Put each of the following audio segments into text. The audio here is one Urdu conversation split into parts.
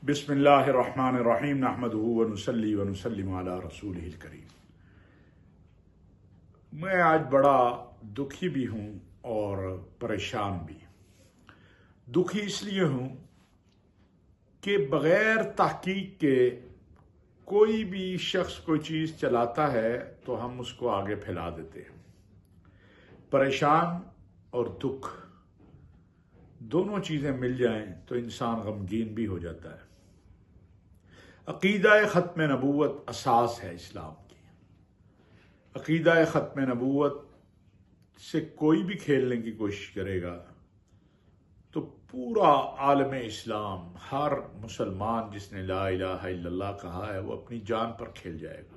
بسم اللہ الرحمن الرحیم نحمدہ ونصلی ونسلم علی رسولہ الکریم۔ میں آج بڑا دکھی بھی ہوں اور پریشان بھی۔ دکھی اس لیے ہوں کہ بغیر تحقیق کے کوئی بھی شخص کوئی چیز چلاتا ہے تو ہم اس کو آگے پھیلا دیتے ہیں۔ پریشان اور دکھ دونوں چیزیں مل جائیں تو انسان غمگین بھی ہو جاتا ہے۔ عقیدہ ختم نبوت اساس ہے اسلام کی۔ عقیدہ ختم نبوت سے کوئی بھی کھیلنے کی کوشش کرے گا تو پورا عالم اسلام، ہر مسلمان جس نے لا الہ الا اللہ کہا ہے وہ اپنی جان پر کھیل جائے گا۔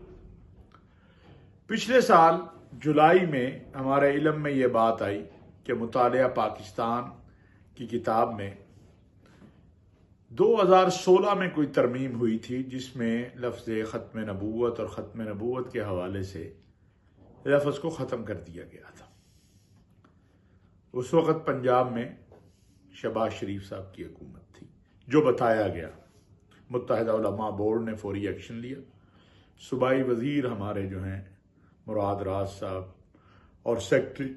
پچھلے سال جولائی میں ہمارے علم میں یہ بات آئی کہ مطالعہ پاکستان کی کتاب میں 2016 میں کوئی ترمیم ہوئی تھی جس میں لفظ ختم نبوت اور ختم نبوت کے حوالے سے لفظ کو ختم کر دیا گیا تھا۔ اس وقت پنجاب میں شہباز شریف صاحب کی حکومت تھی۔ جو بتایا گیا، متحدہ علماء بورڈ نے فوری ایکشن لیا۔ صوبائی وزیر ہمارے جو ہیں مراد راز صاحب اور سیکرٹری،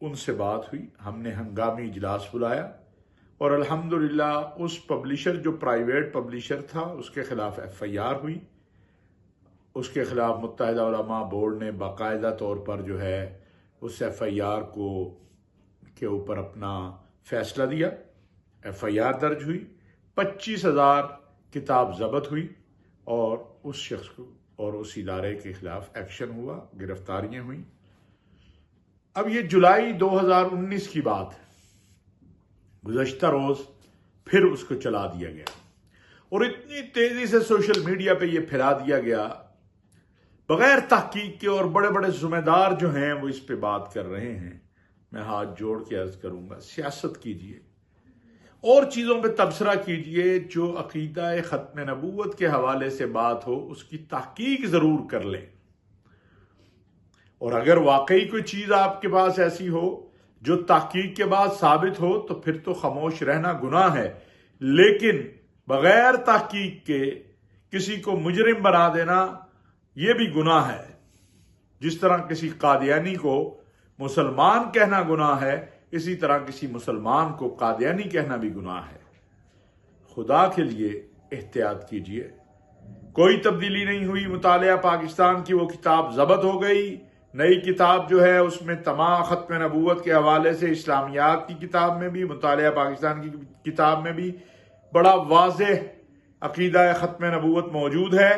ان سے بات ہوئی، ہم نے ہنگامی اجلاس بلایا اور الحمدللہ اس پبلشر جو پرائیویٹ پبلشر تھا اس کے خلاف ایف آئی آر ہوئی۔ اس کے خلاف متحدہ علماء بورڈ نے باقاعدہ طور پر جو ہے اس ایف آئی آر کے اوپر اپنا فیصلہ دیا۔ ایف آئی آر درج ہوئی، 25,000 کتاب ضبط ہوئی اور اس شخص کو اور اس ادارے کے خلاف ایکشن ہوا، گرفتاریاں ہوئیں۔ اب یہ جولائی 2019 کی بات ہے۔ گزشتہ روز پھر اس کو چلا دیا گیا اور اتنی تیزی سے سوشل میڈیا پہ یہ پھیلا دیا گیا بغیر تحقیق کے، اور بڑے بڑے ذمہ دار جو ہیں وہ اس پہ بات کر رہے ہیں۔ میں ہاتھ جوڑ کے عرض کروں گا، سیاست کیجئے اور چیزوں پہ تبصرہ کیجئے، جو عقیدہ ختم نبوت کے حوالے سے بات ہو اس کی تحقیق ضرور کر لیں، اور اگر واقعی کوئی چیز آپ کے پاس ایسی ہو جو تحقیق کے بعد ثابت ہو تو پھر تو خاموش رہنا گناہ ہے، لیکن بغیر تحقیق کے کسی کو مجرم بنا دینا یہ بھی گناہ ہے۔ جس طرح کسی قادیانی کو مسلمان کہنا گناہ ہے، اسی طرح کسی مسلمان کو قادیانی کہنا بھی گناہ ہے۔ خدا کے لیے احتیاط کیجئے۔ کوئی تبدیلی نہیں ہوئی مطالعہ پاکستان کی، وہ کتاب ضبط ہو گئی۔ نئی کتاب جو ہے اس میں تمام ختم نبوت کے حوالے سے اسلامیات کی کتاب میں بھی، مطالعہ پاکستان کی کتاب میں بھی بڑا واضح عقیدہ ختم نبوت موجود ہے۔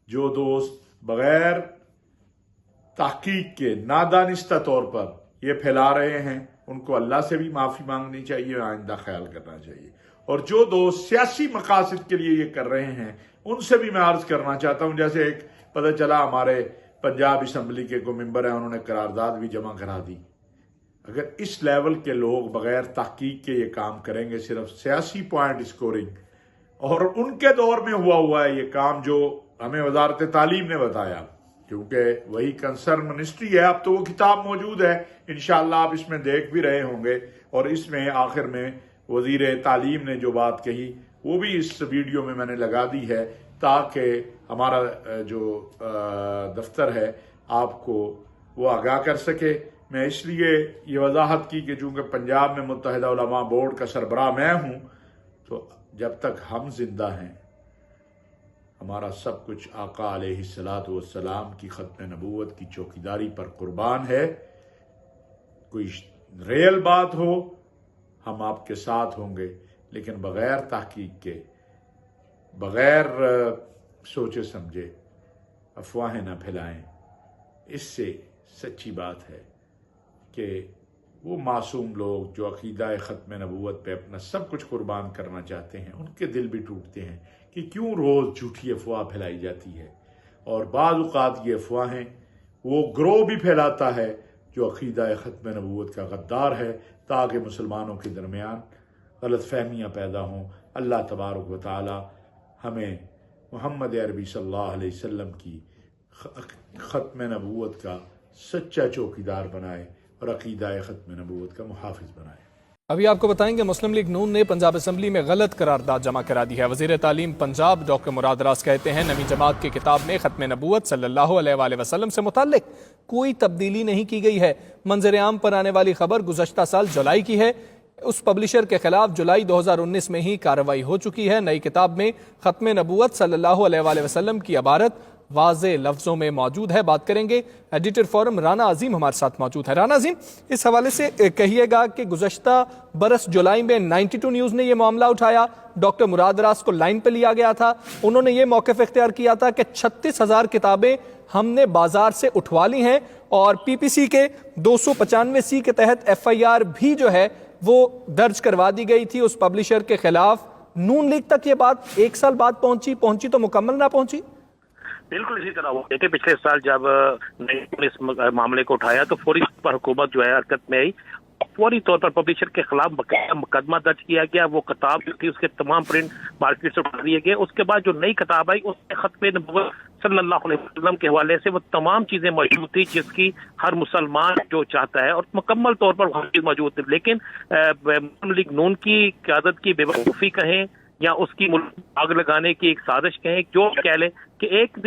جو دوست بغیر تحقیق کے نادانستہ طور پر یہ پھیلا رہے ہیں ان کو اللہ سے بھی معافی مانگنی چاہیے، آئندہ خیال کرنا چاہیے، اور جو دوست سیاسی مقاصد کے لیے یہ کر رہے ہیں ان سے بھی میں عرض کرنا چاہتا ہوں۔ جیسے ایک پتہ چلا ہمارے پنجاب اسمبلی کے کوئی ممبر ہیں، انہوں نے قرارداد بھی جمع کرا دی۔ اگر اس لیول کے لوگ بغیر تحقیق کے یہ کام کریں گے، صرف سیاسی پوائنٹ اسکورنگ، اور ان کے دور میں ہوا ہے یہ کام جو ہمیں وزارت تعلیم نے بتایا، کیونکہ وہی کنسرن منسٹری ہے۔ اب تو وہ کتاب موجود ہے، انشاءاللہ آپ اس میں دیکھ بھی رہے ہوں گے، اور اس میں آخر میں وزیر تعلیم نے جو بات کہی وہ بھی اس ویڈیو میں میں نے لگا دی ہے، تاکہ ہمارا جو دفتر ہے آپ کو وہ آگاہ کر سکے۔ میں اس لیے یہ وضاحت کی کہ چونکہ پنجاب میں متحدہ علماء بورڈ کا سربراہ میں ہوں، تو جب تک ہم زندہ ہیں ہمارا سب کچھ آقا علیہ الصلوۃ والسلام کی ختم نبوت کی چوکیداری پر قربان ہے۔ کوئی ریل بات ہو ہم آپ کے ساتھ ہوں گے، لیکن بغیر تحقیق کے، بغیر سوچے سمجھے افواہیں نہ پھیلائیں۔ اس سے سچی بات ہے کہ وہ معصوم لوگ جو عقیدہ ختم نبوت پہ اپنا سب کچھ قربان کرنا چاہتے ہیں ان کے دل بھی ٹوٹتے ہیں کہ کیوں روز جھوٹی افواہ پھیلائی جاتی ہے، اور بعض اوقات یہ افواہیں وہ گروہ بھی پھیلاتا ہے جو عقیدہ ختم نبوت کا غدار ہے، تاکہ مسلمانوں کے درمیان غلط فہمیاں پیدا ہوں۔ اللہ تبارک و تعالی ہمیں محمد عربی صلی اللہ علیہ وسلم کی ختم نبوت کا سچا چوکیدار بنائے اور عقیدہ ختم نبوت کا محافظ بنائے۔ ابھی آپ کو بتائیں گے مسلم لیگ نون نے پنجاب اسمبلی میں غلط قرارداد جمع کرا دی ہے۔ وزیر تعلیم پنجاب ڈاکٹر مراد راز کہتے ہیں نویں جماعت کی کتاب میں ختم نبوت صلی اللہ علیہ وآلہ وسلم سے متعلق کوئی تبدیلی نہیں کی گئی ہے۔ منظر عام پر آنے والی خبر گزشتہ سال جولائی کی ہے۔ اس پبلشر کے خلاف جولائی 2019 میں ہی کارروائی ہو چکی ہے۔ نئی کتاب میں ختم نبوت صلی اللہ علیہ وآلہ وسلم کی عبارت واضح لفظوں میں موجود ہے۔ بات کریں گے ایڈیٹر فورم رانا عظیم ہمارے ساتھ موجود ہے۔ رانا عظیم، اس حوالے سے کہیے گا کہ گزشتہ برس جولائی میں 92 نیوز نے یہ معاملہ اٹھایا، ڈاکٹر مراد راز کو لائن پہ لیا گیا تھا، انہوں نے یہ موقف اختیار کیا تھا کہ 36,000 کتابیں ہم نے بازار سے اٹھوا لی ہیں، اور پی پی سی کے 295C کے تحت FIR بھی جو ہے وہ درج کروا دی گئی تھی اس پبلشر کے خلاف۔ نون لیگ تک یہ بات ایک سال بعد پہنچی تو مکمل نہ پہنچی؟ بالکل اسی طرح ہوا کہ پچھلے سال جب اس معاملے کو اٹھایا تو فوری پر حکومت جو ہے حرکت میں آئی، فوری طور پر پبلشر کے خلاف مقدمہ درج کیا گیا۔ وہ کتاب جو تھی اس کے تمام پرنٹ مارکیٹ سے اٹھا دیے گئے۔ اس کے بعد جو نئی کتاب آئی اس میں ختم نبوت صلی اللہ علیہ وسلم کے حوالے سے وہ تمام چیزیں موجود تھی جس کی ہر مسلمان جو چاہتا ہے، اور مکمل طور پر وہ چیز موجود تھی۔ لیکن مسلم لیگ نون کی قیادت کی بے وقوفی کہیں یا اس کی ملک آگ لگانے کی ایک سازش کہیں، جو کہہ لے کہ ایک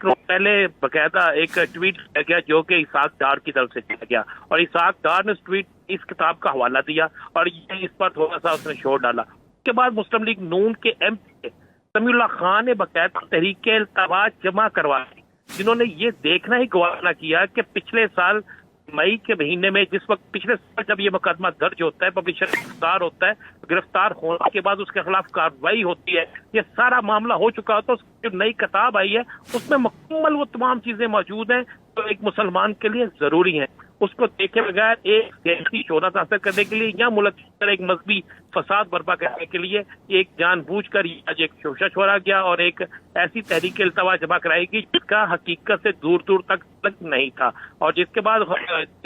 روز پہلے باقاعدہ ایک ٹویٹ کیا گیا جو کہ اسحاق ڈار کی طرف سے کیا گیا، اور اسحاق ڈار نے اس ٹویٹ اس کتاب کا حوالہ دیا اور یہ اس پر تھوڑا سا اس نے شور ڈالا۔ اس کے بعد مسلم لیگ نون کے MP سمیع اللہ خان نے باقاعدہ تحریک التوا جمع کروائی، جنہوں نے یہ دیکھنا ہی گوارا کیا کہ پچھلے سال مئی کے مہینے میں جس وقت پچھلے سال جب یہ مقدمہ درج ہوتا ہے، پبلشر گرفتار ہوتا ہے، گرفتار ہونے کے بعد اس کے خلاف کارروائی ہوتی ہے، یہ سارا معاملہ ہو چکا ہوتا ہے، اس کی جو نئی کتاب آئی ہے اس میں مکمل وہ تمام چیزیں موجود ہیں جو ایک مسلمان کے لیے ضروری ہیں۔ اس کو دیکھے بغیر ایک سیاسی شہرت حاصل کرنے کے لیے یا ملک پر ایک مذہبی فساد برپا کرنے کے لیے ایک جان بوجھ کر آج ایک شوشہ چھوڑا گیا اور ایک ایسی تحریک التوا جمع کرائی گئی جس کا حقیقت سے دور دور تک نہیں تھا، اور جس کے بعد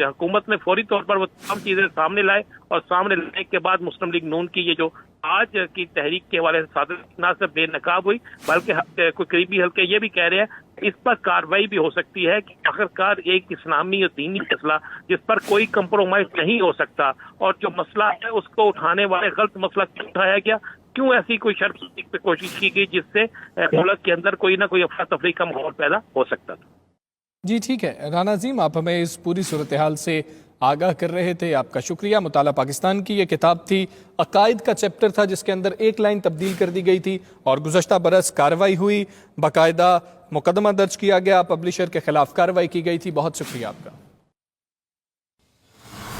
حکومت نے فوری طور پر وہ تمام چیزیں سامنے لائے، اور سامنے لانے کے بعد مسلم لیگ نون کی یہ جو آج کی تحریک کے حوالے سے سازش نہ صرف بے نقاب ہوئی بلکہ کوئی قریبی حلقے یہ بھی کہہ رہے ہیں اس پر کارروائی بھی ہو سکتی ہے کہ آخرکار ایک اسلامی اور دینی مسئلہ جس پر کوئی کمپرومائز نہیں ہو سکتا، اور جو مسئلہ ہے اس کو اٹھانے والے غلط مسئلہ کیوں اٹھایا گیا، کیوں ایسی کوئی شرط پہ کوشش کی گئی جس سے ملک کے اندر کوئی نہ کوئی افراتفری کا ماحول پیدا ہو سکتا تھا۔ جی ٹھیک ہے رانا عظیم، آپ ہمیں اس پوری صورتحال سے آگاہ کر رہے تھے، آپ کا شکریہ۔ مطالعہ پاکستان کی یہ کتاب تھی، عقائد کا چیپٹر تھا جس کے اندر ایک لائن تبدیل کر دی گئی تھی، اور گزشتہ برس کارروائی ہوئی، باقاعدہ مقدمہ درج کیا گیا، پبلشر کے خلاف کارروائی کی گئی تھی۔ بہت شکریہ آپ کا۔